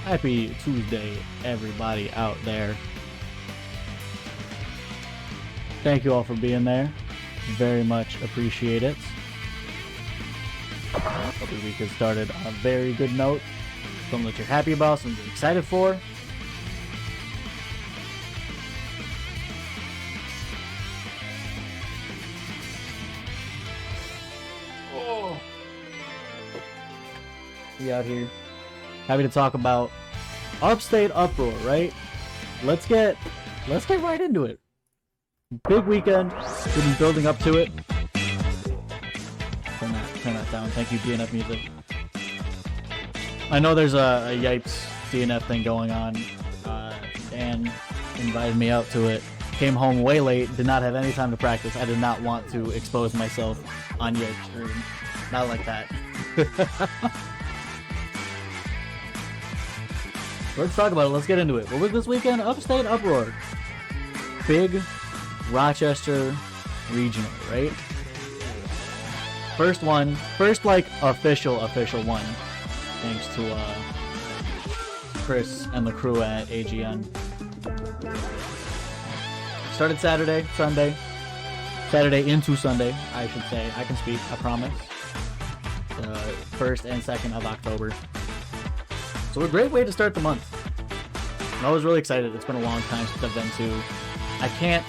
Happy Tuesday, everybody out there. Thank you all for being there. Very much appreciate it. Hope the week has started on a very good note. Something that you're happy about, something you're excited for. Oh. We out here. Happy to talk about Upstate Uproar, right? Let's get right into it. Big weekend. We've been building up to it. Turn that down. Thank you, DNF Music. I know there's a Yipes DNF thing going on. Dan invited me out to it. Came home way late. Did not have any time to practice. I did not want to expose myself on Yipes stream. Not like that. Let's talk about it. Let's get into it. What was this weekend? Upstate Uproar. Big Rochester Regional, right? First like official one. Thanks to Chris and the crew at AGN. Started Saturday into Sunday, I should say. I can speak, I promise. 1st and 2nd of October. So a great way to start the month. I was really excited. It's been a long time since I've been to. I can't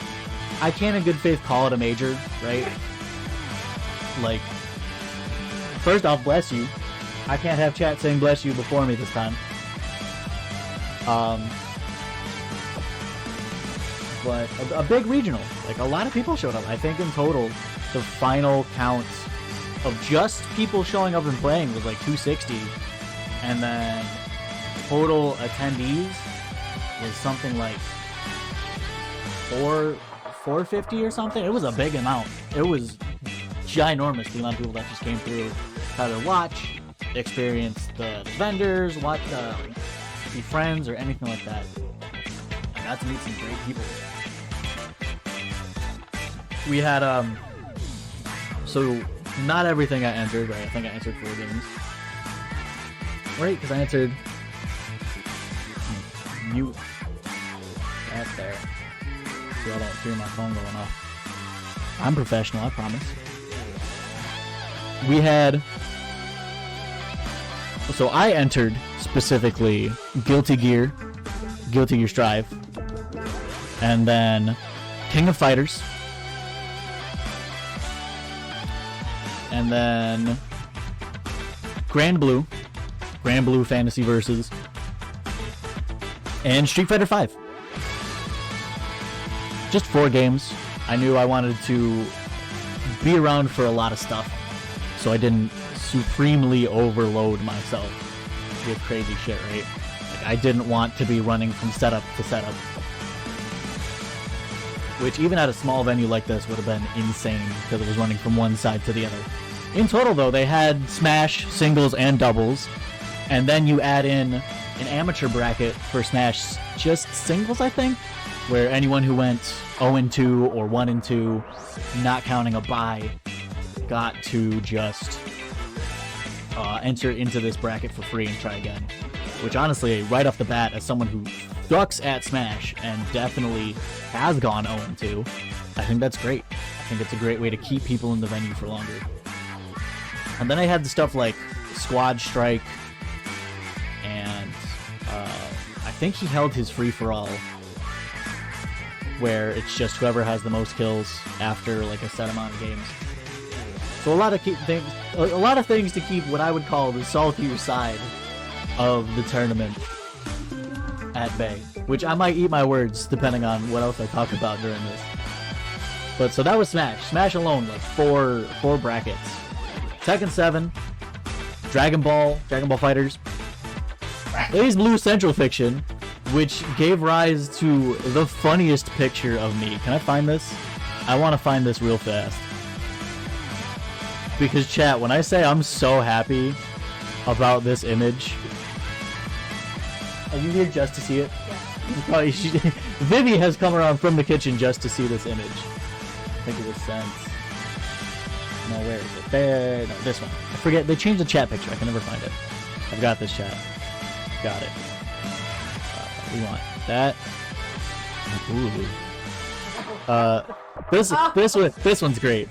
in good faith call it a major, right? Like, first off, bless you. I can't have chat saying bless you before me this time. But a big regional. Like, a lot of people showed up. I think in total, the final count of just people showing up and playing was like 260. And then total attendees was something like 450 or something. It was a big amount. It was ginormous, the amount of people that just came through to either watch, experience the vendors, watch, see friends or anything like that. I got to meet some great people. We had so not everything I entered, right? I think I answered 4 games. Right, because I answered mute that there, so I don't hear my phone going off. I'm professional, I promise. We had, so I entered specifically Guilty Gear Strive, and then King of Fighters, and then Grand Blue Fantasy Versus, and Street Fighter V. Just 4 games. I knew I wanted to be around for a lot of stuff, so I didn't supremely overload myself with crazy shit, right? Like, I didn't want to be running from setup to setup, which even at a small venue like this would have been insane because it was running from one side to the other. In total, though, they had Smash singles and doubles, and then you add in an amateur bracket for Smash just singles, I think, where anyone who went 0-2 or 1-2, not counting a bye, got to just enter into this bracket for free and try again. Which honestly, right off the bat, as someone who sucks at Smash and definitely has gone 0-2, I think that's great. I think it's a great way to keep people in the venue for longer. And then I had the stuff like Squad Strike, and I think he held his free-for-all, where it's just whoever has the most kills after like a set amount of games. So a lot of things to keep what I would call the saltier side of the tournament at bay, which I might eat my words depending on what else I talk about during this. But so that was Smash. Smash alone, like four brackets. Tekken 7, Dragon Ball Fighters, Blaze Blue Central Fiction, which gave rise to the funniest picture of me. Can I find this? I want to find this real fast. Because chat, when I say I'm so happy about this image, are you here just to see it? Yes. Vivi has come around from the kitchen just to see this image. I think it was sent. No, where is it? There. No, this one. I forget. They changed the chat picture. I can never find it. I've got this chat. Got it. We want that. Ooh. This one's great.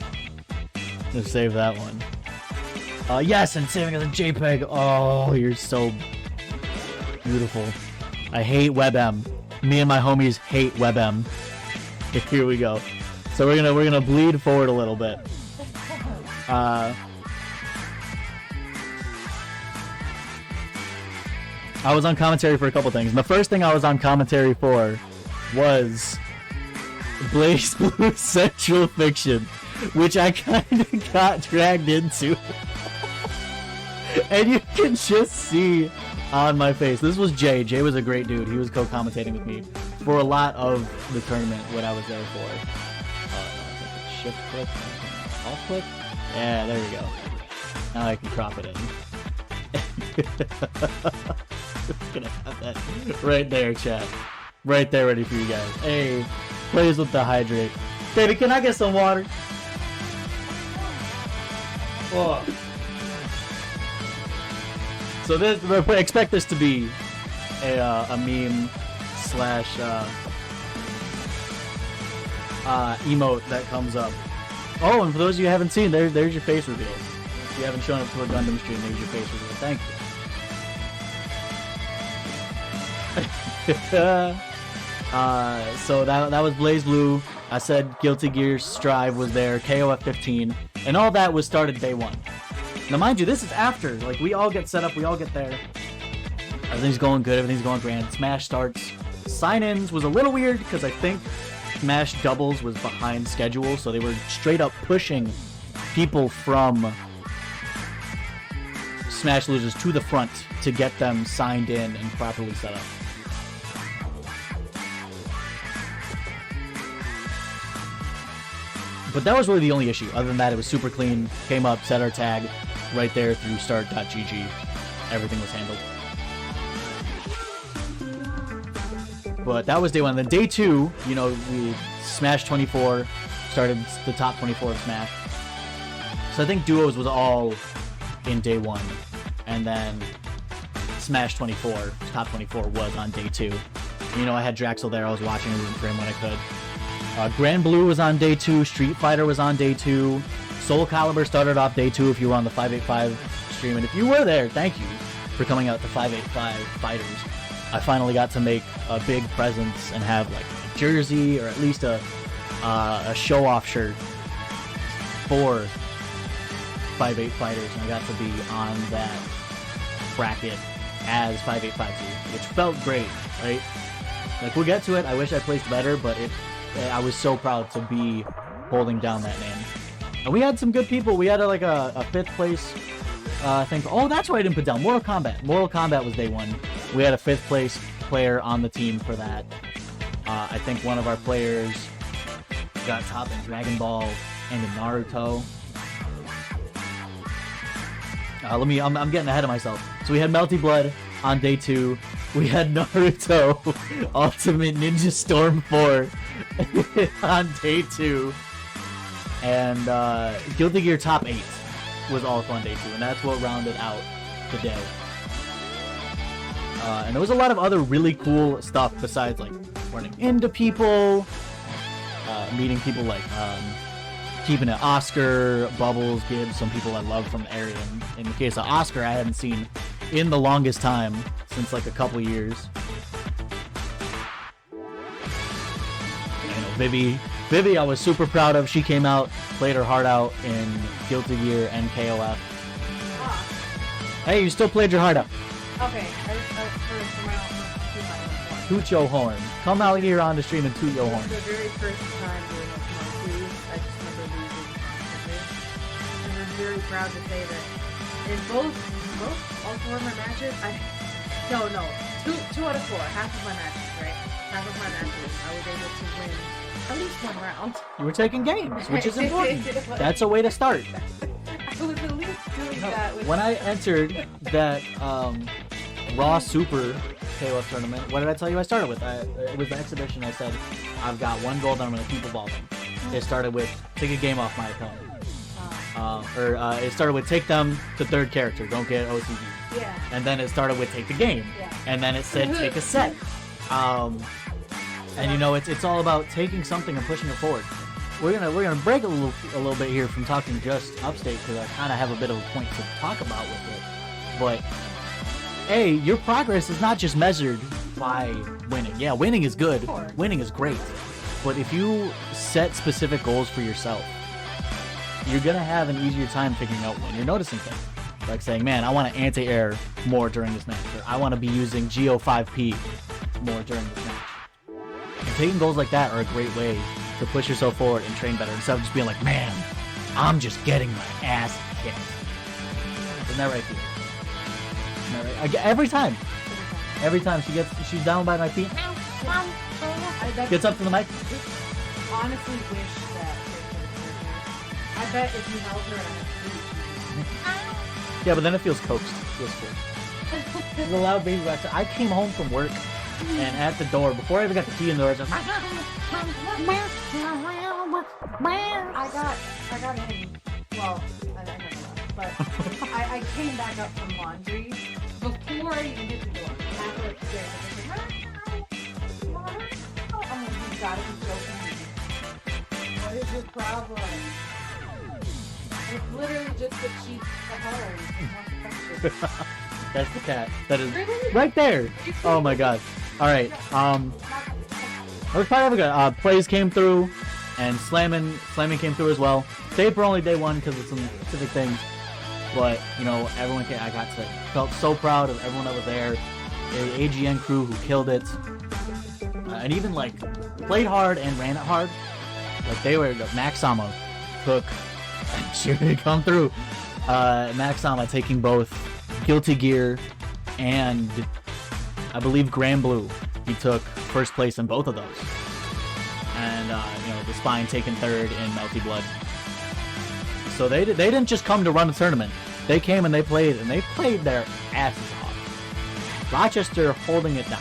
Let's save that one. Yes, and saving as a JPEG. Oh, you're so beautiful. I hate WebM. Me and my homies hate WebM. Here we go. So we're gonna bleed forward a little bit. I was on commentary for a couple things. And the first thing I was on commentary for was Blaze Blue Central Fiction, which I kind of got dragged into. And you can just see on my face. This was Jay. Jay was a great dude. He was co-commentating with me for a lot of the tournament, what I was there for. Shift click, alt click. Yeah, there we go. Now I can crop it in. Just gonna have that right there, chat. Right there, ready for you guys. Hey, plays with the hydrate. Baby, can I get some water? Oh. So this, expect this to be a meme slash emote that comes up. Oh, and for those of you who haven't seen, there's your face reveal. If you haven't shown up to a Gundam stream, there's your face reveal. Thank you. So that was Blaze Blue. I said Guilty Gear Strive was there, KOF 15, and all that was started day one. Now mind you, this is after, like, we all get set up, we all get there. Everything's going good, everything's going grand. Smash starts. Sign-ins was a little weird because I think Smash Doubles was behind schedule, so they were straight up pushing people from Smash Losers to the front to get them signed in and properly set up. But that was really the only issue. Other than that, it was super clean. Came up, set our tag right there through start.gg. Everything was handled. But that was day one. Then day two, you know, we Smash 24, started the top 24 of Smash. So I think Duos was all in day one. And then Smash 24, top 24 was on day two. You know, I had Draxel there. I was watching and rooting for him when I could. Grand Blue was on day two. Street Fighter was on day two. Soul Calibur started off day two if you were on the 585 stream. And if you were there, thank you for coming out to 585 Fighters. I finally got to make a big presence and have like a jersey or at least a show-off shirt for 58 Fighters. And I got to be on that bracket as 5852, which felt great, right? Like, we'll get to it. I wish I placed better, but I was so proud to be holding down that name. And we had some good people. We had a fifth place thing. Oh, that's why I didn't put down Mortal Kombat. Mortal Kombat was day one. We had a fifth place player on the team for that. I think one of our players got top in Dragon Ball and in Naruto. I'm getting ahead of myself. So we had Melty Blood on day two. We had Naruto Ultimate Ninja Storm 4 on day two. And Guilty Gear Top 8 was also on day two. And that's what rounded out the day. And there was a lot of other really cool stuff besides, like, running into people, meeting people like Keeping It Oscar, Bubbles, Gibbs, some people I love from the area. And in the case of Oscar, I hadn't seen in the longest time, since like a couple years. Vivi I was super proud of. She came out, played her heart out in Guilty Gear and KOF. Hey, you still played your heart out. Okay, Toot your horn. Come out here on the stream and toot your horn. The very first time doing my twos, I just remember losing constantly. And I'm very proud to say that in all four of my matches, two out of four, half of my matches, right? Half of my matches, I was able to win at least one round. You were taking games, which is important. That's a way to start. I was at least doing that. When I entered that Raw Super KOF tournament, what did I tell you I started with? It was the exhibition. I said, I've got one goal that I'm going to keep evolving. It started with, take a game off my opponent. It started with, take them to third character, don't get OCD. Yeah. And then it started with, take the game. Yeah. And then it said, take a set. And you know, it's all about taking something and pushing it forward. We're gonna break a little bit here from talking just Upstate because I kind of have a bit of a point to talk about with it. But your progress is not just measured by winning. Yeah, winning is good. Winning is great. But if you set specific goals for yourself, you're gonna have an easier time figuring out when you're noticing things. Like saying, man, I want to anti-air more during this match, or I want to be using Go5P more during this match. And taking goals like that are a great way to push yourself forward and train better instead of just being like, man, I'm just getting my ass kicked. Isn't that right, Peter? Isn't that right? Every time she's down by my feet, gets up to the mic. Honestly, wish that. I bet if you held her at a Yeah, but then it feels coaxed. It feels cool. There's a loud baby back there. I came home from work, and at the door, before I even got the key in the door, I was just like, I got in. Well, I never left, but I came back up from laundry before I even hit the door. And after like stairs, I was like, I'm like, you gotta be joking me. What is your problem? It's literally just the cheek of her. That's the cat. That is right there. Oh my god. Alright, it was probably good. Plays came through, and slamming came through as well. Stayed for only day one because of some specific things. But, you know, everyone came, felt so proud of everyone that was there. The AGN crew who killed it. And even, like, played hard and ran it hard. Like, they were, Max Sama took, she would come through. Max Sama taking both Guilty Gear and, I believe, Grand Blue. He took first place in both of those. And, you know, the Spine taking third in Melty Blood. So they didn't just come to run the tournament. They came and they played their asses off. Rochester holding it down.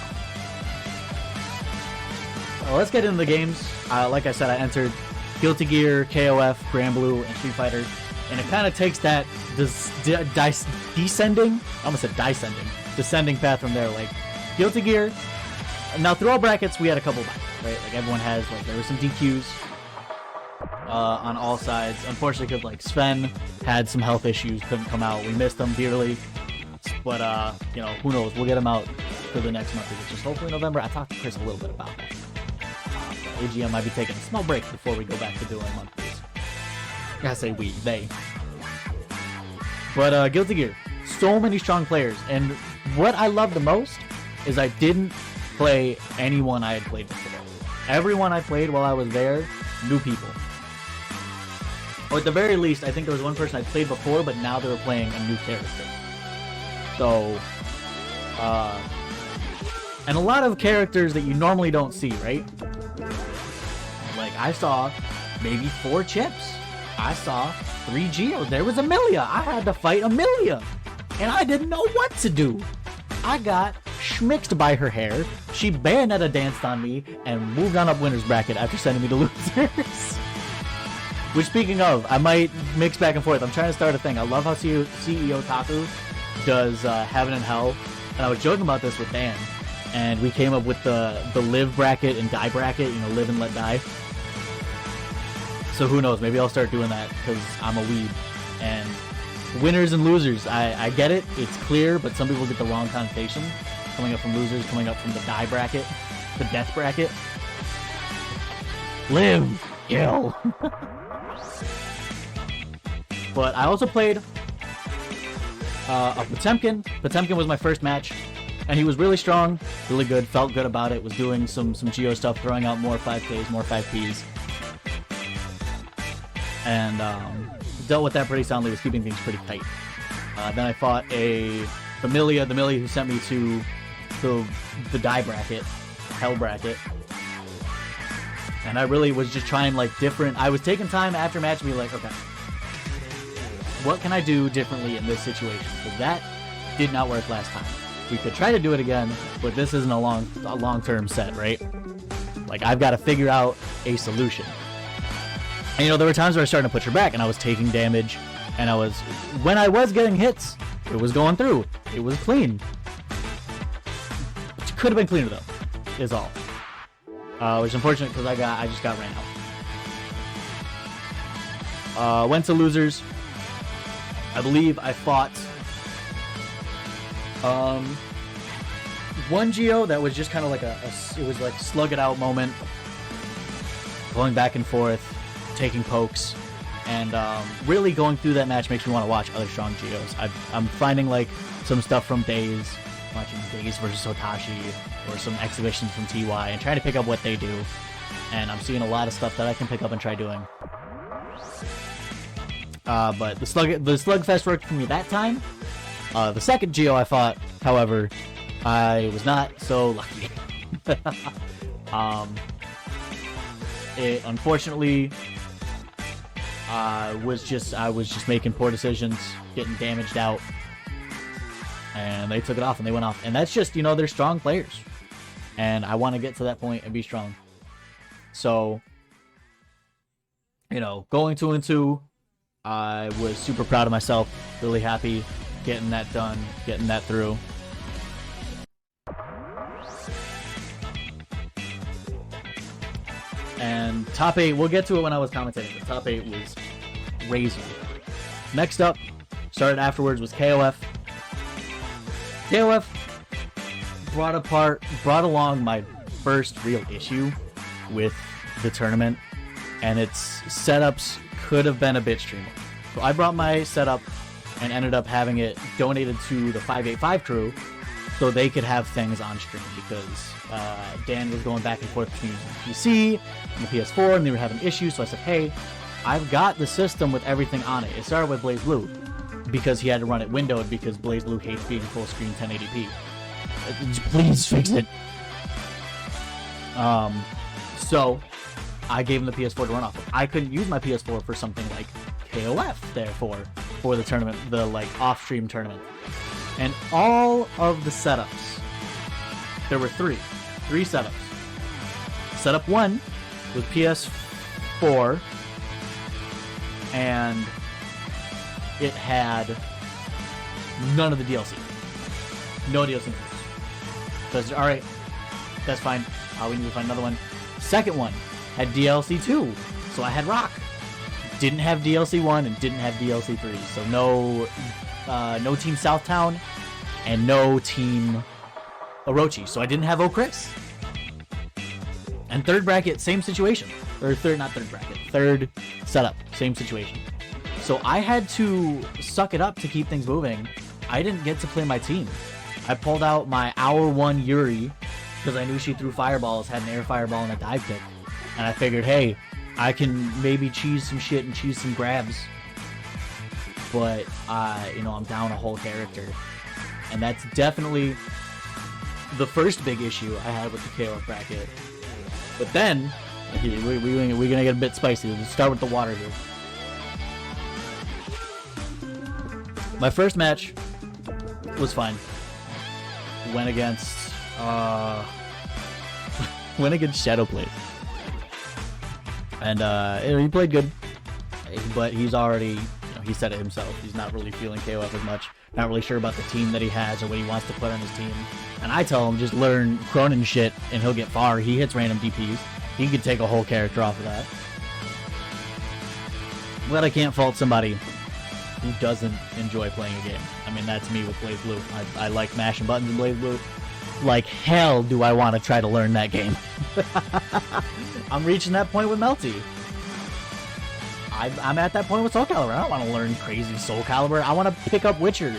Well, let's get into the games. Like I said, I entered Guilty Gear, KOF, Grand Blue, and Street Fighter. And it kind of takes that descending path from there. Like, Guilty Gear. Now, through all brackets, we had a couple buys, right? Like, everyone has, like, there were some DQs on all sides. Unfortunately, because, like, Sven had some health issues, couldn't come out. We missed him dearly. But, you know, who knows? We'll get him out for the next month, which is hopefully November. I talked to Chris a little bit about that. AGM might be taking a small break before we go back to doing monthlies. I gotta say we, they. But, Guilty Gear. So many strong players. And what I love the most is I didn't play anyone I had played before. Everyone I played while I was there, new people. Or at the very least, I think there was one person I played before, but now they were playing a new character. So, and a lot of characters that you normally don't see, right? Like, I saw maybe 4 Chips. I saw 3 Geos. There was Amelia. I had to fight Amelia. And I didn't know what to do. I got schmixed by her hair. She Bayonetta danced on me and moved on up winner's bracket after sending me to losers. Which, speaking of, I might mix back and forth. I'm trying to start a thing. I love how CEO Taku does Heaven and Hell. And I was joking about this with Dan. And we came up with the live bracket and die bracket. You know, live and let die. So who knows? Maybe I'll start doing that because I'm a weeb. And winners and losers, I get it. It's clear, but some people get the wrong connotation. Coming up from losers, coming up from the die bracket, the death bracket. Live, kill. But I also played a Potemkin. Potemkin was my first match, and he was really strong, really good, felt good about it, was doing some Geo stuff, throwing out more 5Ks, more 5Ps. And dealt with that pretty soundly, was keeping things pretty tight. Then I fought the Millia who sent me to the die bracket, hell bracket. And I really was just trying, like, different... I was taking time after match to be like, okay, what can I do differently in this situation? Because that did not work last time. We could try to do it again, but this isn't a long-term set, right? Like, I've got to figure out a solution. And, you know, there were times where I was starting to push her back, and I was taking damage, and when I was getting hits, it was going through. It was clean. It could have been cleaner, though. is all. Which is unfortunate because I just got ran out. Went to losers. I believe I fought one Geo that was just kind of like it was like slug it out moment, going back and forth, taking pokes, and really going through that match makes me want to watch other strong Geos. I'm finding like some stuff from Days, watching Days versus Sotashi, or some exhibitions from TY, and trying to pick up what they do. And I'm seeing a lot of stuff that I can pick up and try doing. But the Slugfest worked for me that time. The second Geo I fought, however, I was not so lucky. It unfortunately I was just making poor decisions, getting damaged out, and they took it off and they went off. And that's just, they're strong players, and I want to get to that point and be strong. So, going 2-2, I was super proud of myself, really happy getting that done, getting that through. And top 8, we'll get to it when I was commentating, but top 8 was Razor. Next up, started afterwards, was KOF. KOF brought along my first real issue with the tournament, and its setups could have been a bit streamable. So I brought my setup and ended up having it donated to the 585 crew so they could have things on stream, because Dan was going back and forth between the PC and the PS4 and they were having issues. So I said, hey, I've got the system with everything on it. It started with BlazBlue because he had to run it windowed because BlazBlue hates being full screen 1080p. Please fix it. So I gave him the PS4 to run off of. I couldn't use my PS4 for something like KOF, therefore, for the tournament, the off-stream tournament. And all of the setups, there were three setups. Setup 1 was PS4, and it had none of the DLC. No DLC. So I said, alright, that's fine. We need to find another one. Second one had DLC 2, so I had Rock. Didn't have DLC 1 and didn't have DLC 3, so no Team Southtown and no Team Orochi, so I didn't have O'Chris. And third bracket, same situation. Or third setup, same situation. So I had to suck it up to keep things moving. I didn't get to play my team. I pulled out my Hour 1 Yuri, because I knew she threw fireballs, had an air fireball and a dive kick. And I figured, hey, I can maybe cheese some shit and cheese some grabs. But, I'm down a whole character. And that's definitely the first big issue I had with the KOF bracket. But then, we're gonna get a bit spicy. Let's start with the water here. My first match was fine. Went against Shadowblade. And he played good. But he's already, he said it himself. He's not really feeling KOF as much. Not really sure about the team that he has or what he wants to put on his team. And I tell him, just learn Cronin shit and he'll get far. He hits random DPs. He could take a whole character off of that. But I can't fault somebody who doesn't enjoy playing a game. I mean, that's me with BlazBlue. I like mashing buttons in BlazBlue. Like hell do I want to try to learn that game. I'm reaching that point with Melty. I'm at that point with Soul Calibur. I don't want to learn crazy Soul Calibur. I want to pick up Witcher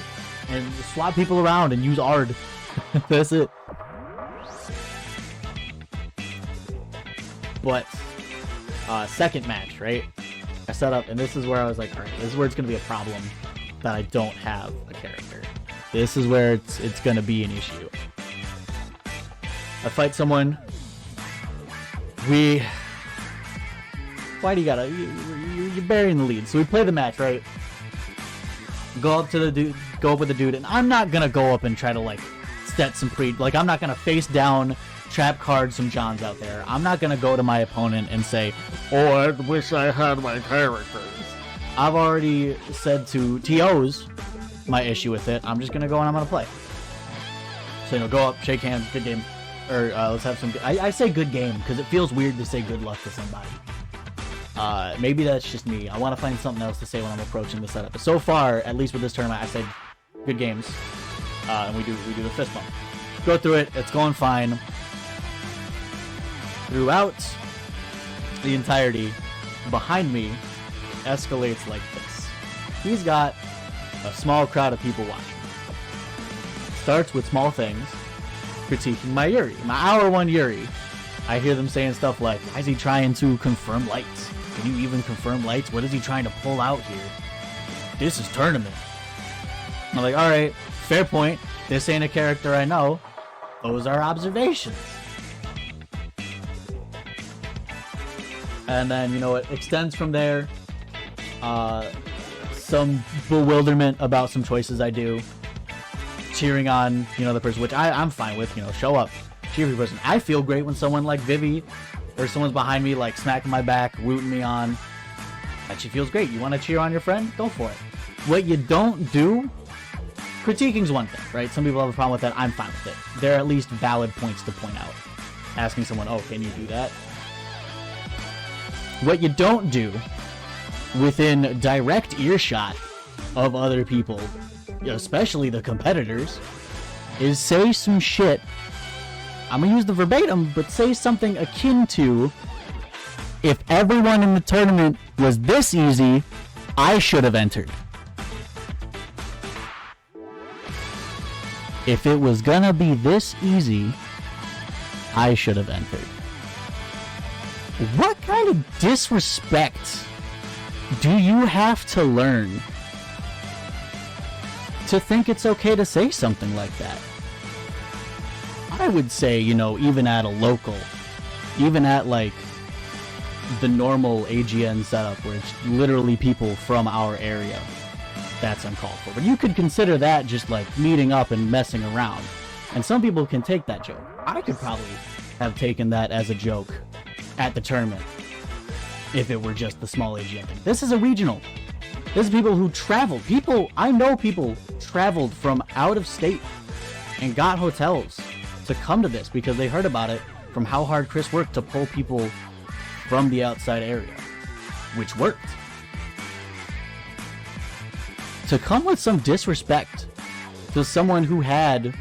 and swap people around and use Ard. That's it. But second match, right? I set up, and this is where I was like, alright, this is where it's going to be a problem that I don't have a character. This is where it's going to be an issue. I fight someone. Why do you gotta... You're burying the lead. So we play the match, right? Go up with the dude, and I'm not gonna go up and try to, set some I'm not gonna face down, trap card some Johns out there. I'm not gonna go to my opponent and say, oh, I wish I had my characters. I've already said to TOs my issue with it. I'm just gonna go and I'm gonna play. So, go up, shake hands, good game. let's have some. I say good game because it feels weird to say good luck to somebody. Maybe that's just me. I want to find something else to say when I'm approaching the setup. But so far, at least with this tournament, I said good games, and we do the fist bump. Go through it. It's going fine. Throughout the entirety, behind me, escalates like this. He's got a small crowd of people watching. Starts with small things, critiquing my Yuri, my hour 1 Yuri. I hear them saying stuff like, why is he trying to confirm lights? Can you even confirm lights? What is he trying to pull out here? This is tournament. I'm like, alright, fair point. This ain't a character I know. Those are observations. And then, you know, it extends from there. Some bewilderment about some choices I do. Cheering on, you know, the person, which I'm fine with, you know, show up. Cheer for the person. I feel great when someone like Vivi or someone's behind me, like smacking my back, rooting me on. Actually feels great. You want to cheer on your friend? Go for it. What you don't do, critiquing's one thing, right? Some people have a problem with that. I'm fine with it. There are at least valid points to point out. Asking someone, oh, can you do that? What you don't do within direct earshot of other people, especially the competitors, is say some shit. I'm gonna use the verbatim, but say something akin to, if everyone in the tournament was this easy, I should have entered. If it was gonna be this easy, I should have entered. What kind of disrespect do you have to learn to think it's okay to say something like that? I would say, you know, even at a local, even at like the normal AGN setup where it's literally people from our area, that's uncalled for. But you could consider that just like meeting up and messing around. And some people can take that joke. I could probably have taken that as a joke at the tournament if it were just the small AGN thing. This is a regional. This is people who traveled. I know people traveled from out of state and got hotels to come to this because they heard about it from how hard Chris worked to pull people from the outside area, which worked. To come with some disrespect to someone who had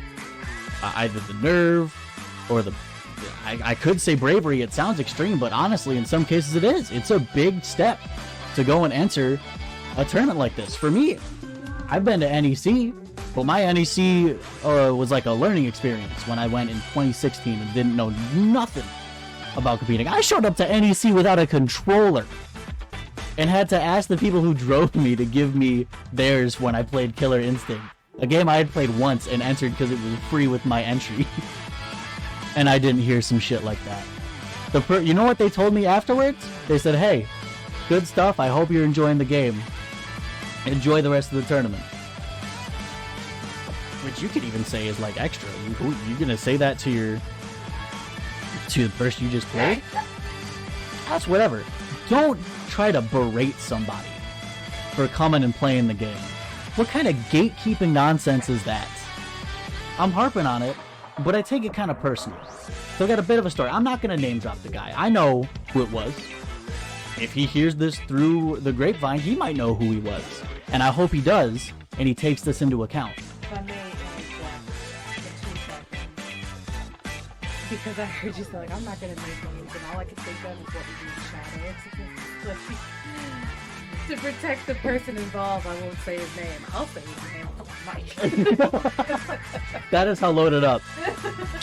either the nerve or the I could say bravery. It sounds extreme, but honestly, in some cases it is. It's a big step to go and enter a tournament like this. For me, I've been to NEC, but my NEC was like a learning experience when I went in 2016 and didn't know nothing about competing. I showed up to NEC without a controller and had to ask the people who drove me to give me theirs when I played Killer Instinct, a game I had played once and entered because it was free with my entry. And I didn't hear some shit like that. You know what they told me afterwards? They said, hey, good stuff. I hope you're enjoying the game. Enjoy the rest of the tournament. Which you could even say is like extra. You gonna say that to the person you just played? That's whatever. Don't try to berate somebody for coming and playing the game. What kind of gatekeeping nonsense is that? I'm harping on it, but I take it kind of personal. So I got a bit of a story. I'm not going to name drop the guy. I know who it was. If he hears this through the grapevine, he might know who he was. And I hope he does, and he takes this into account. If I may interject for 2 seconds. Because I heard you say, like, I'm not going to make names, and all I can think of is what we do in shadow. Like, to protect the person involved, I won't say his name. I'll say his name on Mike. That is how loaded up.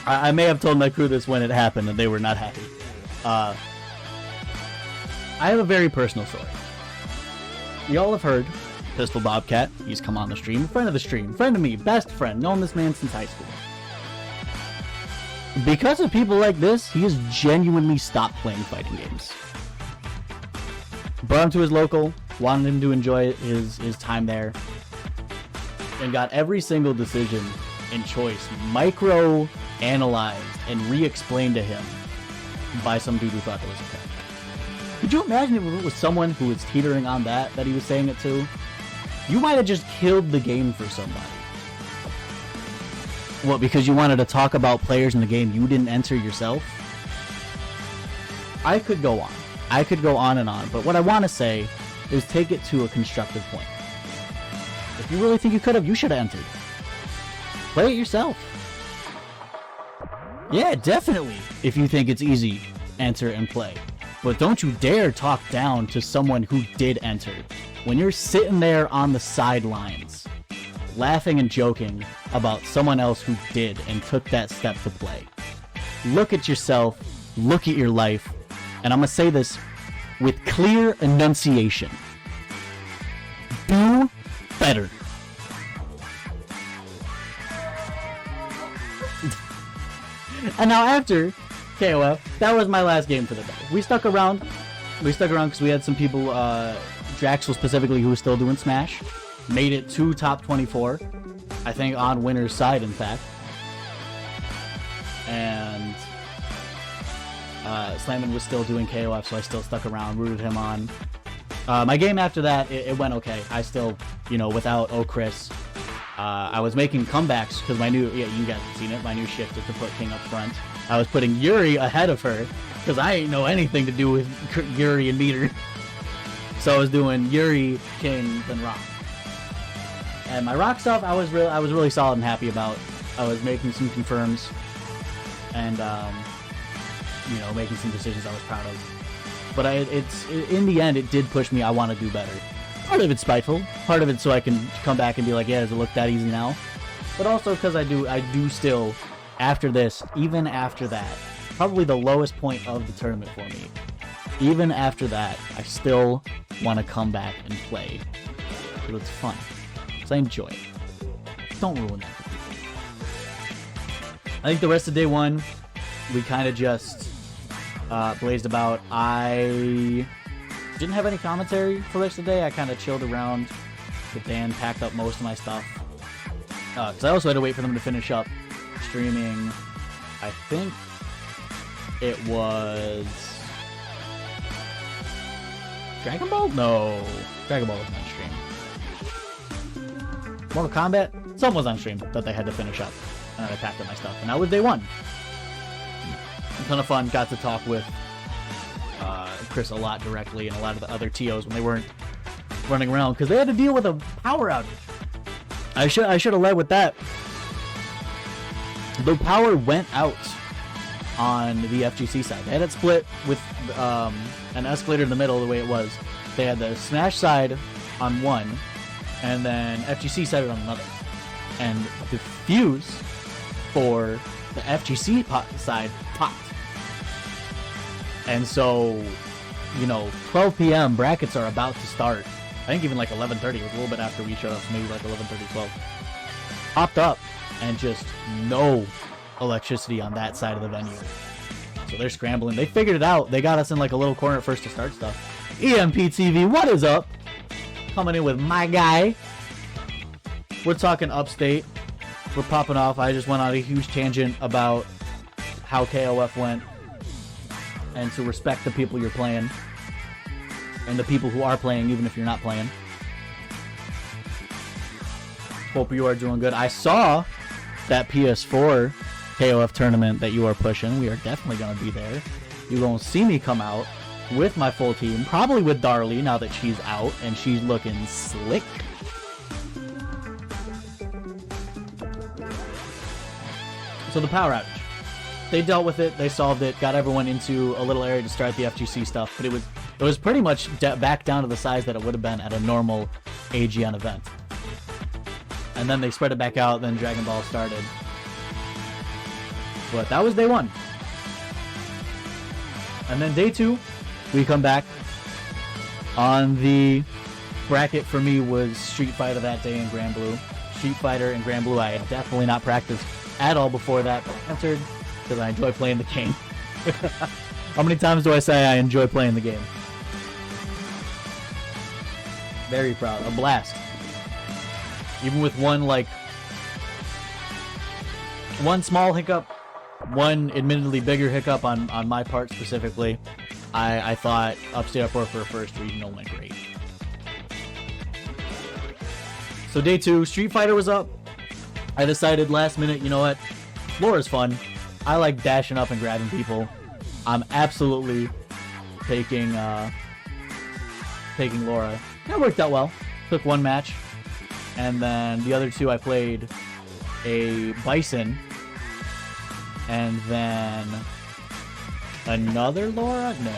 I may have told my crew this when it happened, and they were not happy. I have a very personal story. Y'all have heard Pistol Bobcat. He's come on the stream. Friend of the stream. Friend of me. Best friend. Known this man since high school. Because of people like this, he has genuinely stopped playing fighting games. Brought him to his local, wanted him to enjoy his time there, and got every single decision and choice micro-analyzed and re-explained to him by some dude who thought that was okay. Could you imagine if it was someone who was teetering on that he was saying it to? You might have just killed the game for somebody. What, because you wanted to talk about players in the game you didn't enter yourself? I could go on. I could go on and on, but what I want to say is take it to a constructive point. If you really think you could have, you should have entered. Play it yourself. Yeah, definitely. If you think it's easy, enter and play. But don't you dare talk down to someone who did enter. When you're sitting there on the sidelines, laughing and joking about someone else who did and took that step to play. Look at yourself, look at your life, and I'm going to say this with clear enunciation. Do better. And now after KOF, that was my last game for the day. We stuck around. Because we had some people, Draxel specifically, who was still doing Smash. Made it to top 24. I think on winner's side, in fact. And Slammin was still doing KOF, so I still stuck around, rooted him on. My game after that, it went okay. I still, without Chris, I was making comebacks because my new, you guys have seen it, my new shift is to put King up front. I was putting Yuri ahead of her because I ain't know anything to do with Yuri and meter. So I was doing Yuri, King, then Rock. And my Rock stuff, I was really solid and happy about. I was making some confirms and making some decisions I was proud of. But in the end, it did push me. I want to do better. Part of it's spiteful. Part of it so I can come back and be like, yeah, does it look that easy now? But also because I do still, after this, even after that, probably the lowest point of the tournament for me. Even after that, I still want to come back and play. Because it's fun. Because I enjoy it. Don't ruin that for people. I think the rest of day one, we kind of just blazed about. I didn't have any commentary for the rest of the day. I kind of chilled around. But Dan packed up most of my stuff. Because I also had to wait for them to finish up streaming. I think it was Dragon Ball? No. Dragon Ball wasn't on stream. Mortal Kombat? Something was on stream that they had to finish up. And I packed up my stuff. And that was day one. A ton of fun. Got to talk with Chris a lot directly and a lot of the other TOs when they weren't running around. Because they had to deal with a power outage. I should have led with that. The power went out on the FGC side. They had it split with an escalator in the middle the way it was. They had the Smash side on one, and then FGC side on another. And the fuse for the FGC side popped. And so, 12 p.m. brackets are about to start. I think even like 11:30. It was a little bit after we showed up, so maybe like 11:30, 12. Popped up, and just no electricity on that side of the venue. So they're scrambling. They figured it out. They got us in like a little corner at first to start stuff. EMP TV, what is up? Coming in with my guy. We're talking Upstate. We're popping off. I just went on a huge tangent about how KOF went. And to respect the people you're playing. And the people who are playing, even if you're not playing. Hope you are doing good. I saw that PS4 KOF tournament that you are pushing. We are definitely going to be there. You're going to see me come out with my full team. Probably with Darlie now that she's out. And she's looking slick. So the power outage. They dealt with it. They solved it. Got everyone into a little area to start the FGC stuff. But it was pretty much back down to the size that it would have been at a normal AGN event. And then they spread it back out. Then Dragon Ball started. But that was day one. And then day two, we come back. On the bracket for me was Street Fighter that day in Grand Blue. Street Fighter and Grand Blue I had definitely not practiced at all before that, but I entered because I enjoy playing the game. How many times do I say I enjoy playing the game? Very proud. A blast. Even with one small hiccup, one admittedly bigger hiccup on my part specifically, I thought Upstate Uproar for a first regional went great. So day two, Street Fighter was up. I decided last minute, you know what? Laura's fun. I like dashing up and grabbing people. I'm absolutely taking Laura. That worked out well. Took one match. And then the other two I played a Bison. And then another Laura? No.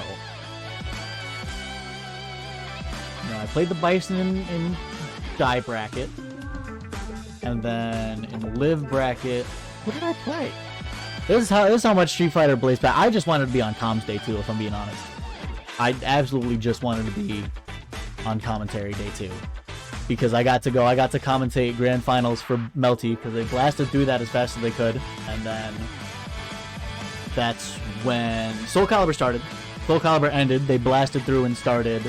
No, I played the Bison in die bracket. And then in live bracket, what did I play? This is how much Street Fighter blazed back. I just wanted to be on comms day 2, if I'm being honest. I absolutely just wanted to be on commentary day 2. Because I got to commentate grand finals for Melty, because they blasted through that as fast as they could. And then that's when Soul Calibur started. Soul Calibur ended, they blasted through and started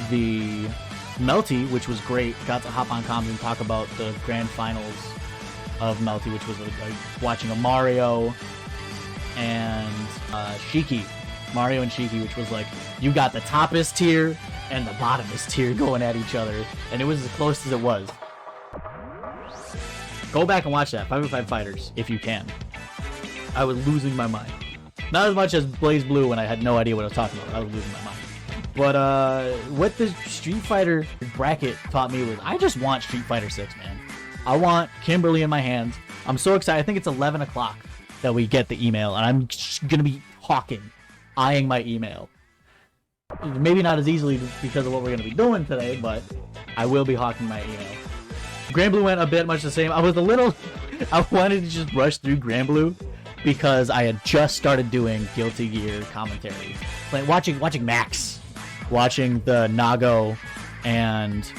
the Melty, which was great. Got to hop on comms and talk about the grand finals of Melty, which was watching a Mario and Shiki. Mario and Shiki, which was like, you got the toppest tier and the bottomest tier going at each other, and it was as close as it was. Go back and watch that, 5v5 Fighters, if you can. I was losing my mind. Not as much as Blaze Blue when I had no idea what I was talking about. I was losing my mind. But what the Street Fighter bracket taught me was, I just want Street Fighter 6, man. I want Kimberly in my hands. I'm so excited. I think it's 11 o'clock that we get the email, and I'm just going to be eyeing my email. Maybe not as easily because of what we're going to be doing today, but I will be hawking my email. Grand Blue went a bit much the same. I wanted to just rush through Grand Blue because I had just started doing Guilty Gear commentary. Like watching Max. Watching the Nago and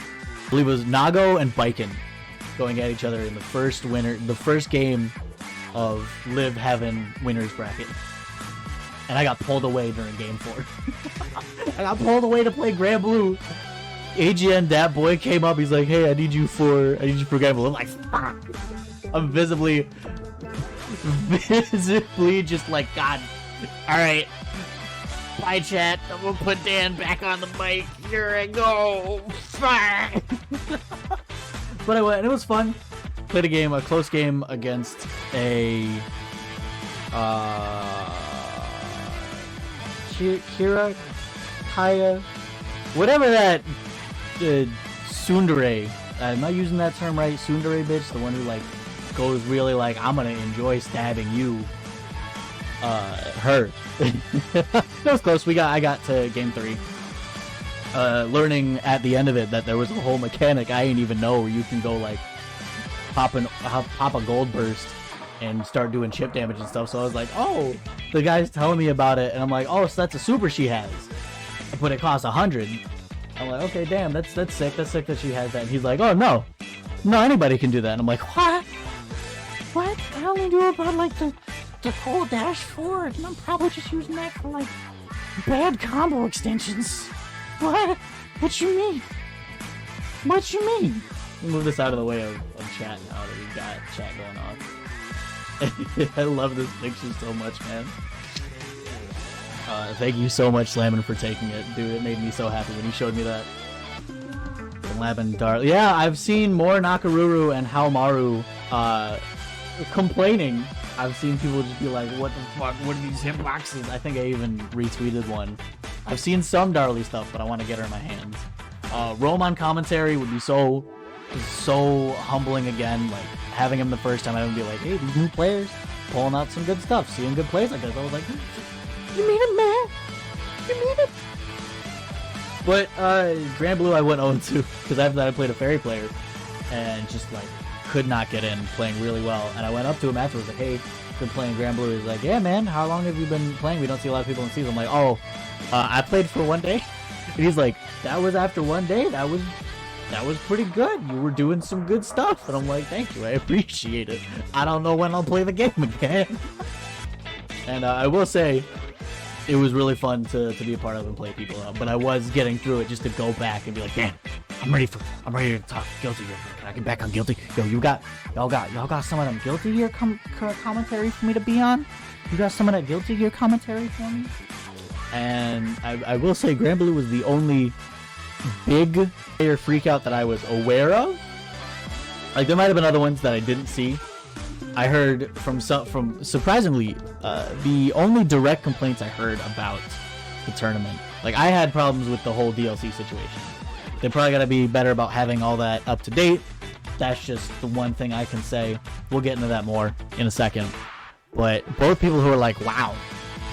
I believe it was Nago and Biken going at each other in the first game of Live Heaven winners bracket. And I got pulled away during game 4. I got pulled away to play Grand Blue. AGN that boy came up, he's like, hey, I need you for Grand Blue. I'm like, fuck. I'm visibly just like, God, alright. Bye, chat. I'm gonna put Dan back on the mic. Here I go. Fuck. But I went, and it was fun. Played a close game against a Kaya, whatever that tsundere. Am I using that term right? Tsundere bitch, the one who like goes really like, I'm gonna enjoy stabbing you. Her. That was close. I got to game 3. Learning at the end of it that there was a whole mechanic I didn't even know where you can go like pop a gold burst and start doing chip damage and stuff. So I was like, oh, the guy's telling me about it, and I'm like, oh, so that's a super she has, but it costs 100. I'm like, okay, damn, that's sick. That's sick that she has that. And he's like, oh no, anybody can do that. And I'm like, what? I only do about like the cold dash forward, and I'm probably just using that for like bad combo extensions. What you mean? What you mean? We'll move this out of the way of chat now that we've got chat going on. I love this picture so much, man. Thank you so much, Slammin, for taking it, dude. It made me so happy when you showed me that. Labin Dar. Yeah, I've seen more Nakaruru and Haomaru complaining. I've seen people just be like, what the fuck? What are these hitboxes? I think I even retweeted one. I've seen some Darley stuff, but I want to get her in my hands. Rome on commentary would be so humbling again. Like, having him the first time, I would be like, hey, these new players pulling out some good stuff, seeing good plays like this. I was like, you mean it, man? You mean it? But Grand Blue I went 0-2 because after that I played a fairy player and just like could not get in, playing really well. And I went up to him afterwards like, hey, been playing Grand Blue. He's like, yeah, man, how long have you been playing? We don't see a lot of people in season. I'm like, oh, I played for 1 day. And he's like, that was after 1 day? That was pretty good. You were doing some good stuff. And I'm like, thank you, I appreciate it. I don't know when I'll play the game again. And I will say, it was really fun to be a part of and play people out. But I was getting through it just to go back and be like, damn, I'm ready to talk Guilty Gear. Can I get back on Guilty? Yo, y'all got some of them Guilty Gear commentary for me to be on? You got some of that Guilty Gear commentary for me? And I will say Grand Blue was the only big player freakout that I was aware of Like, there might have been other ones that I didn't see. I heard from surprisingly, the only direct complaints I heard about the tournament. Like, I had problems with the whole DLC situation. They probably got to be better about having all that up to date. That's just the one thing I can say. We'll get into that more in a second. But both people who are like, wow,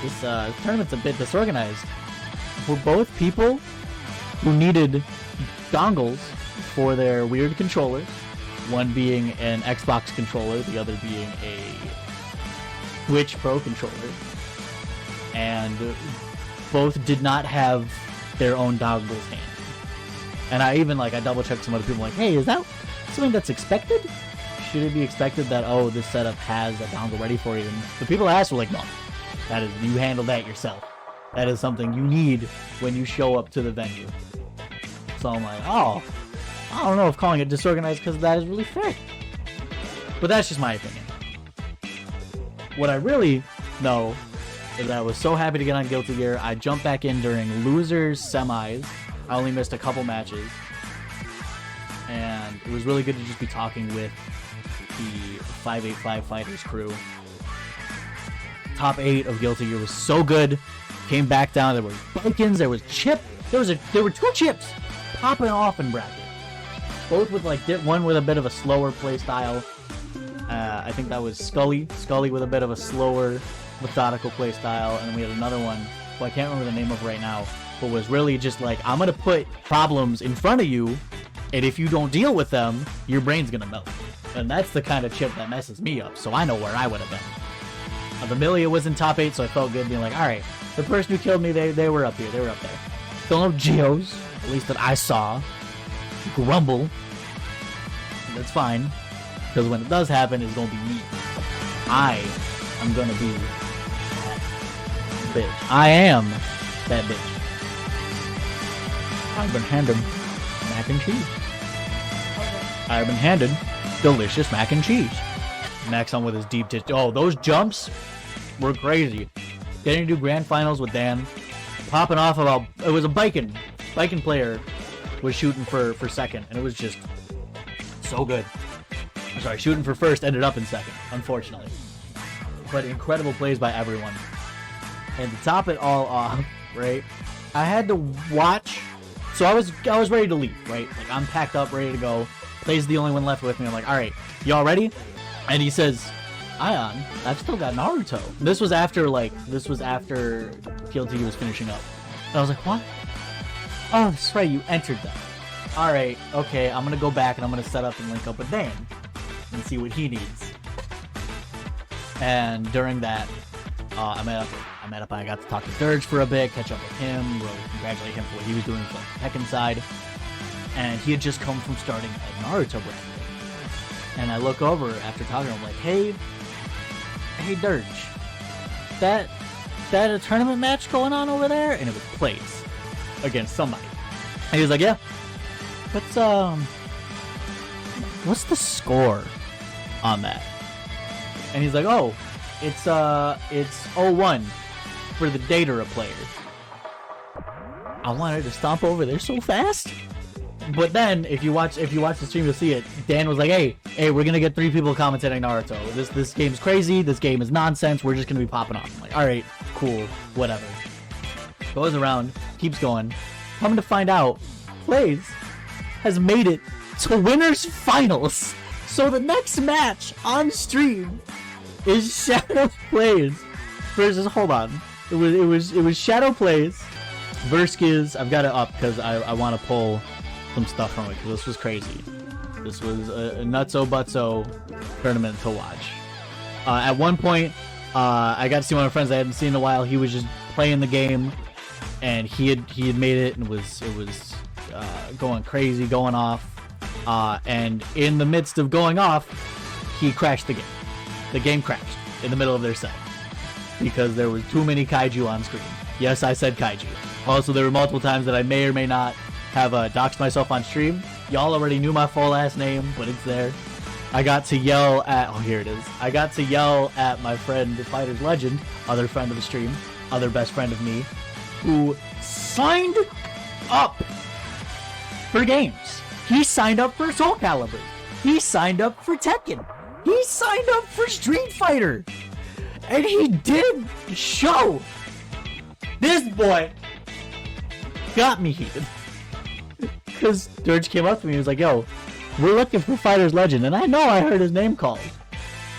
this tournament's a bit disorganized, were both people who needed dongles for their weird controllers. One being an Xbox controller, the other being a Switch Pro controller. And both did not have their own dongles handy. And I double checked some other people, like, hey, is that something that's expected? Should it be expected that, oh, this setup has a dongle ready for you? And the people I asked were like, no, you handle that yourself. That is something you need when you show up to the venue. So I'm like, oh, I don't know if calling it disorganized because that is really fair. But that's just my opinion. What I really know is that I was so happy to get on Guilty Gear. I jumped back in during losers semis. I only missed a couple matches. And it was really good to just be talking with the 585 Fighters crew. Top 8 of Guilty Gear was so good. Came back down. There were Bikins. There was Chip. There were 2 Chips popping off in bracket. Both with one with a bit of a slower play style. I think that was Scully. Scully with a bit of a slower, methodical play style. And then we had another one who I can't remember the name of right now, but was really just like, I'm going to put problems in front of you, and if you don't deal with them, your brain's going to melt. And that's the kind of Chip that messes me up, so I know where I would have been. Amelia was in top 8, so I felt good being like, alright, the person who killed me, they were up here. They were up there. Still no Geos, at least that I saw. Grumble. That's fine. Because when it does happen, it's going to be me. I am going to be that bitch. I am that bitch. I've been handed mac and cheese. I've been handed delicious mac and cheese. Max on with his deep dish. Oh, those jumps were crazy. Getting to do grand finals with Dan. Popping off about... It was a Bikin. Bikin player was shooting for second. And it was just so good. I'm sorry, shooting for first, ended up in second, unfortunately. But incredible plays by everyone. And to top it all off, right, I had to watch... So I was ready to leave, right? Like, I'm packed up, ready to go. Play's the only one left with me. I'm like, alright, y'all ready? And he says, Ion, I've still got Naruto. This was after Guilty was finishing up. And I was like, what? Oh, that's right, you entered them. Alright, okay, I'm gonna go back and I'm gonna set up and link up with Dan and see what he needs. And during that, I met up, I got to talk to Dirge for a bit, catch up with him, really congratulate him for what he was doing for the Tekken side. And he had just come from starting at Naruto bracket. And I look over after talking to him, like, hey Dirge, that a tournament match going on over there? And it was plays against somebody. And he was like, yeah. What's the score on that? And he's like, oh, it's 0-1 for the Datara player. I wanted to stomp over there so fast. But then, if you watch the stream, you'll see it. Dan was like, hey, we're gonna get 3 people commentating Naruto. This game's crazy. This game is nonsense. We're just gonna be popping off. I'm like, all right, cool, whatever. Goes around, keeps going. Coming to find out, Plays has made it to winners finals. So the next match on stream is Shadow Plays versus. Hold on, it was Shadow Plays versus. I've got it up because I want to pull some stuff from it because this was crazy. This was a nutso butso tournament to watch. At one point, I got to see one of my friends I hadn't seen in a while. He was just playing the game, and he had made it, and it was going crazy, going off. And in the midst of going off, he crashed the game. The game crashed in the middle of their set because there was too many kaiju on screen. Yes, I said kaiju. Also, there were multiple times that I may or may not have doxed myself on stream. Y'all already knew my full last name, but it's there. I got to yell at... Oh, here it is. I got to yell at my friend, the Fighter's Legend, other friend of the stream, other best friend of me, who signed up for games. He signed up for Soul Calibur. He signed up for Tekken. He signed up for Street Fighter. And he did show. This boy got me heated. Because Dirge came up to me and was like, yo, we're looking for Fighter's Legend. And I know I heard his name called.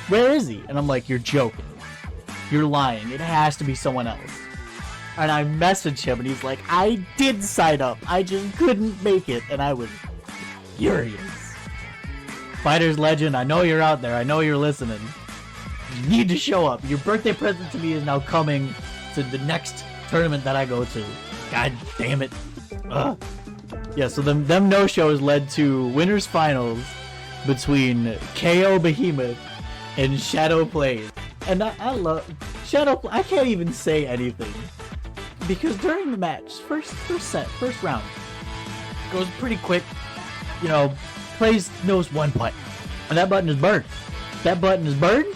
Where is he? And I'm like, you're joking. You're lying. It has to be someone else. And I messaged him and he's like, I did sign up. I just couldn't make it. And I was furious. Fighter's Legend, I know you're out there. I know you're listening. You need to show up. Your birthday present to me is now coming to the next tournament that I go to. God damn it. Ugh. Yeah, so them no-shows led to winners finals between KO Behemoth and Shadow Plays. And I love Shadow. I can't even say anything because during the match, first round goes pretty quick. You know, Plays knows one button, and that button is bird. That button is bird.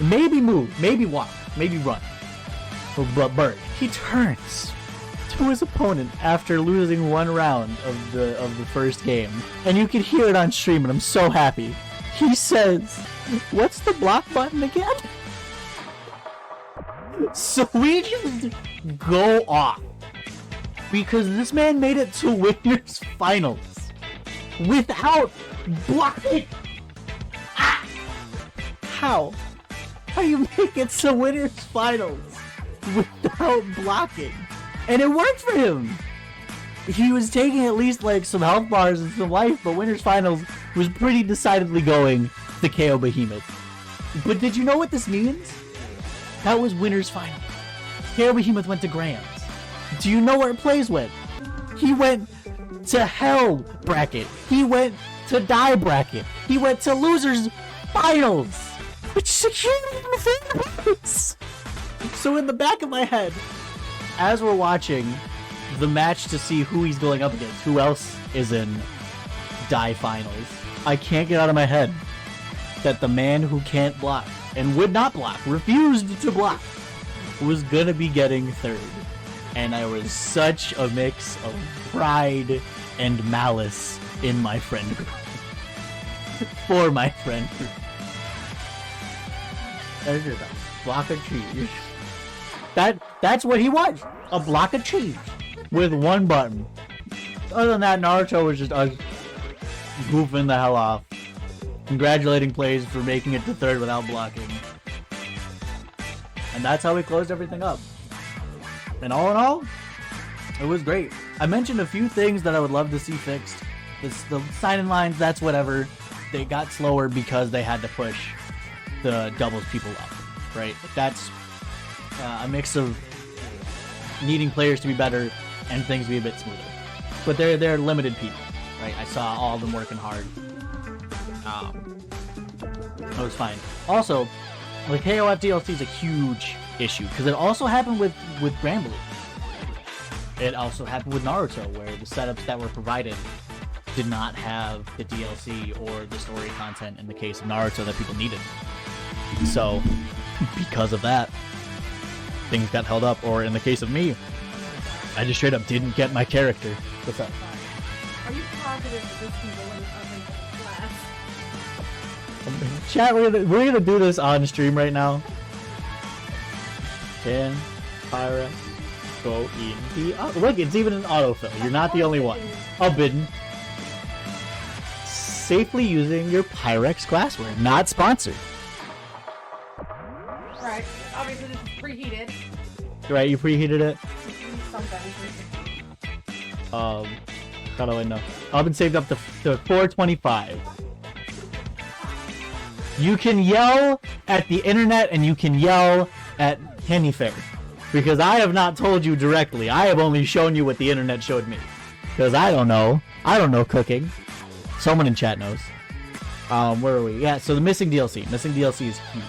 Maybe move, maybe walk, maybe run. But bird. He turns to his opponent after losing one round of the first game, and you can hear it on stream, and I'm so happy. He says, "What's the block button again?" So we just go off because this man made it to winners finals without blocking. Ah! How you make it to winners finals without blocking? And it worked for him. He was taking at least like some health bars and some life, but winners finals was pretty decidedly going to KO Behemoth. But did you know what this means? That was winners finals. KO Behemoth went to Grands. Do you know where Plays went? He went to Hell bracket. He went to Die bracket. He went to Losers finals, which secured him the finals. So in the back of my head, as we're watching the match to see who he's going up against, who else is in Die finals, I can't get out of my head that the man who can't block and would not block, refused to block, was gonna be getting third. And I was such a mix of pride and malice in my friend group. For my friend group. That's just a block of cheese. That's what he was. A block of cheese. With one button. Other than that, Naruto was just us goofing the hell off. Congratulating Plays for making it to third without blocking. And that's how we closed everything up. And all in all, it was great. I mentioned a few things that I would love to see fixed. The sign-in lines, that's whatever. They got slower because they had to push the doubles people up, right? That's a mix of needing players to be better and things to be a bit smoother. But they're limited people, right? I saw all of them working hard. It was fine. Also, the KOF DLC is a huge issue because it also happened with Granblue. It also happened with Naruto, where the setups that were provided did not have the DLC or the story content in the case of Naruto that people needed. So, because of that, things got held up. Or in the case of me, I just straight up didn't get my character. What's up? Are you positive that this can go in class? Chat, we're gonna do this on stream right now. Can Pyrex go in the look? It's even an autofill. You're not the only one. Forbidden. Safely using your Pyrex glassware. Not sponsored. Right. Obviously, this is preheated. Right, you preheated it. Something. How do I know? I've been saved up to 425. You can yell at the internet and you can yell at Hennyfair. Because I have not told you directly. I have only shown you what the internet showed me. Because I don't know. I don't know cooking. Someone in chat knows. Where are we? Yeah, so the missing DLC. Missing DLC is huge.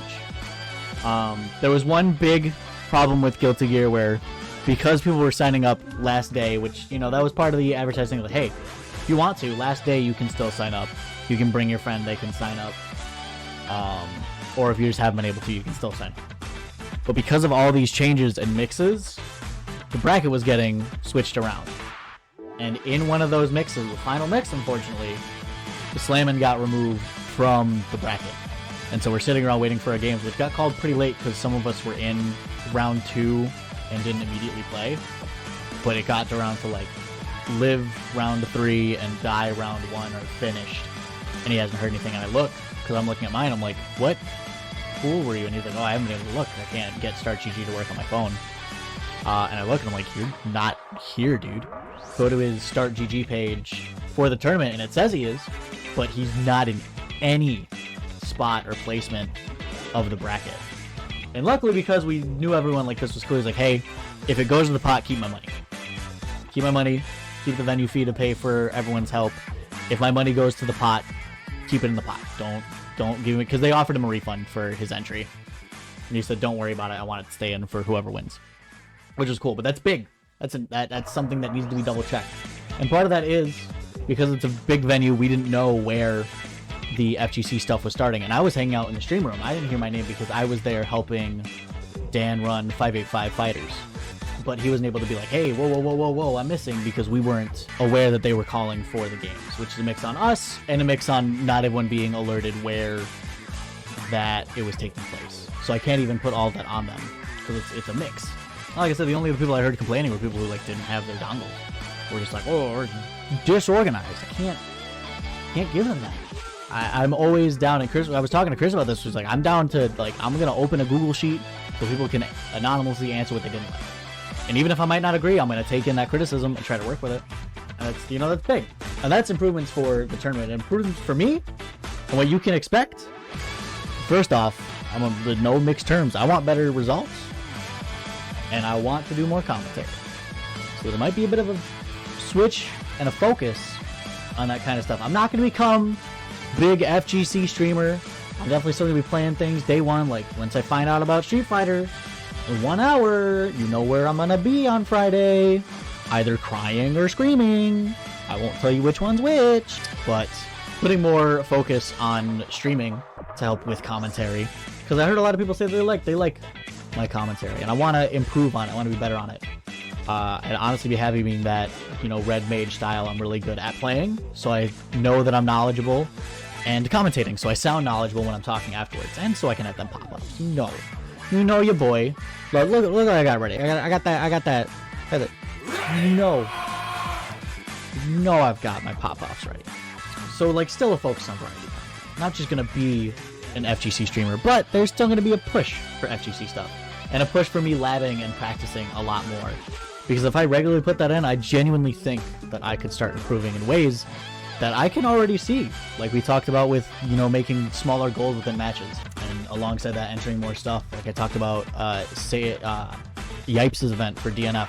There was one big problem with Guilty Gear where because people were signing up last day, which, you know, that was part of the advertising. Like, hey, if you want to, last day you can still sign up. You can bring your friend, they can sign up. Or if you just haven't been able to, you can still sign up. But because of all these changes and mixes, the bracket was getting switched around. And in one of those mixes, the final mix, unfortunately, Slammin' got removed from the bracket. And so we're sitting around waiting for our games, which got called pretty late because some of us were in round 2 and didn't immediately play. But it got around to like live round 3 and die round 1 are finished. And he hasn't heard anything. And I look, because I'm looking at mine, I'm like, what pool were you? And he's like, oh, I haven't been able to look. I can't get Start GG to work on my phone. And I look and I'm like, you're not here, dude. Go to his Start GG page for the tournament, and it says he is, but he's not in any spot or placement of the bracket. And luckily, because we knew everyone, like, this was clear, he's like, hey, if it goes to the pot, keep my money. Keep my money. Keep the venue fee to pay for everyone's help. If my money goes to the pot, keep it in the pot. Don't give me, because they offered him a refund for his entry. And he said, don't worry about it. I want it to stay in for whoever wins. Which is cool, but that's big. That's something that needs to be double checked. And part of that is because it's a big venue, we didn't know where the FGC stuff was starting. And I was hanging out in the stream room. I didn't hear my name because I was there helping Dan run 585 Fighters. But he wasn't able to be like, hey, whoa, I'm missing, because we weren't aware that they were calling for the games, which is a mix on us and a mix on not everyone being alerted where that it was taking place. So I can't even put all of that on them because it's a mix. Like I said, the only people I heard complaining were people who like didn't have their dongles. We're just like, oh, we're disorganized. I can't give them that. I'm always down. And Chris, I was talking to Chris about this. She's like, I'm down to, like, I'm gonna open a Google sheet so people can anonymously answer what they didn't like. And even if I might not agree, I'm gonna take in that criticism and try to work with it. And that's, that's big. And that's improvements for the tournament. Improvements for me and what you can expect. First off, with no mixed terms. I want better results. And I want to do more commentary. So there might be a bit of a switch and a focus on that kind of stuff. I'm not going to become big FGC streamer. I'm definitely still going to be playing things day one. Like, once I find out about Street Fighter in 1 hour, you know where I'm going to be on Friday. Either crying or screaming. I won't tell you which one's which. But putting more focus on streaming to help with commentary. Because I heard a lot of people say they like my commentary, and I want to improve on it. I want to be better on it. And honestly be happy being that, red mage style I'm really good at playing, so I know that I'm knowledgeable, and commentating, so I sound knowledgeable when I'm talking afterwards, and so I can have them pop-ups. You know your boy. Look what I got ready. I got that. I've got my pop-offs ready. So, like, still a focus on variety. Not just gonna be an FGC streamer, but there's still going to be a push for FGC stuff, and a push for me labbing and practicing a lot more, because if I regularly put that in, I genuinely think that I could start improving in ways that I can already see, like we talked about with making smaller goals within matches, and alongside that entering more stuff, like I talked about Yipes' event for DNF.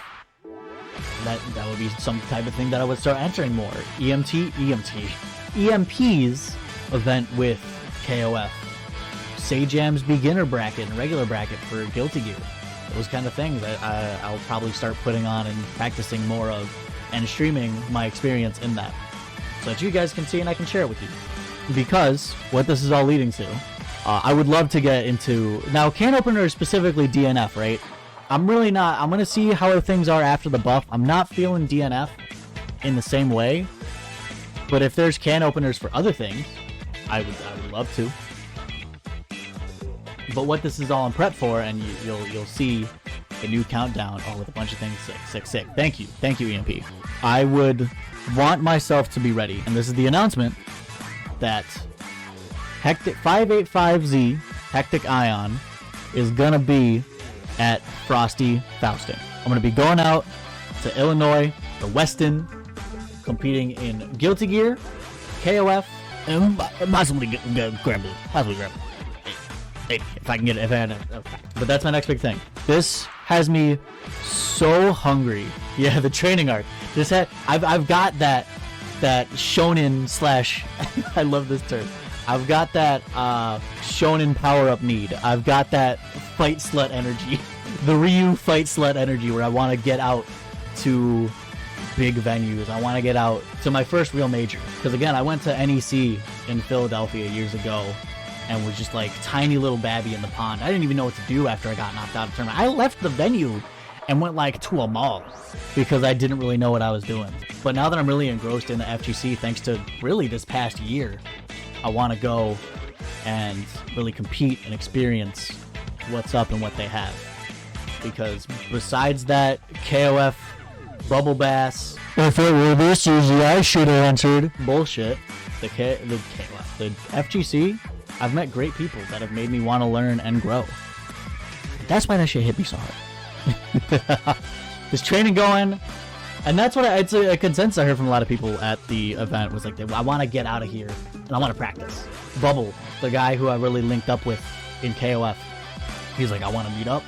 That would be some type of thing that I would start entering more. EMP's event with KOF, Sajam's beginner bracket and regular bracket for Guilty Gear. Those kind of things I'll probably start putting on and practicing more of, and streaming my experience in that, so that you guys can see and I can share it with you. Because what this is all leading to, I would love to get into, now can opener is specifically DNF, right? I'm really not, I'm going to see how things are after the buff. I'm not feeling DNF in the same way, but if there's can openers for other things, I would love to. But what this is all in prep for, and you'll see the new countdown, with a bunch of things, sick. Thank you, EMP. I would want myself to be ready, and this is the announcement that Hectic 585Z Hectic Ion is gonna be at Frosty Faustin. I'm gonna be going out to Illinois, the Weston, competing in Guilty Gear, KOF, and possibly Grambling. If I can get it, okay. But that's my next big thing. This has me so hungry. Yeah, the training arc. I've got that shonen slash I love this term. I've got that shonen power up need. I've got that fight slut energy. The Ryu fight slut energy, where I want to get out to big venues. I want to get out to my first real major. Because again, I went to NEC in Philadelphia years ago and was just like tiny little babby in the pond. I didn't even know what to do after I got knocked out of the tournament. I left the venue and went like to a mall because I didn't really know what I was doing. But now that I'm really engrossed in the FGC, thanks to really this past year, I want to go and really compete and experience what's up and what they have. Because besides that KOF Bubble Bass, If it were this easy, I should have answered. bullshit, the KOF, the FGC, I've met great people that have made me want to learn and grow. That's why that shit hit me so hard. This training going, and that's what it's a consensus I heard from a lot of people at the event was like, I want to get out of here and I want to practice. Bubble, the guy who I really linked up with in KOF, he's like, I want to meet up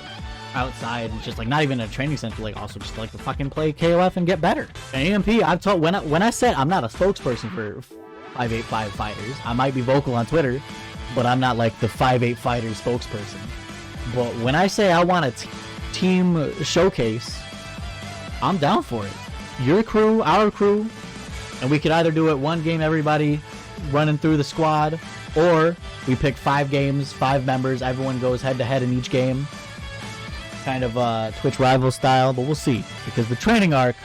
outside and just like not even a training center, like also just like to fucking play KOF and get better. And EMP, I've told when I said I'm not a spokesperson for 585 fighters, I might be vocal on Twitter, but I'm not like the 5'8" fighters spokesperson. But when I say I want a team showcase, I'm down for it. Your crew, our crew, and we could either do it one game everybody running through the squad, or we pick 5 games, 5 members, everyone goes head to head in each game. Kind of Twitch rival style, but we'll see, because the training arc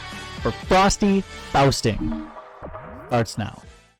for Frosty Fausting starts now.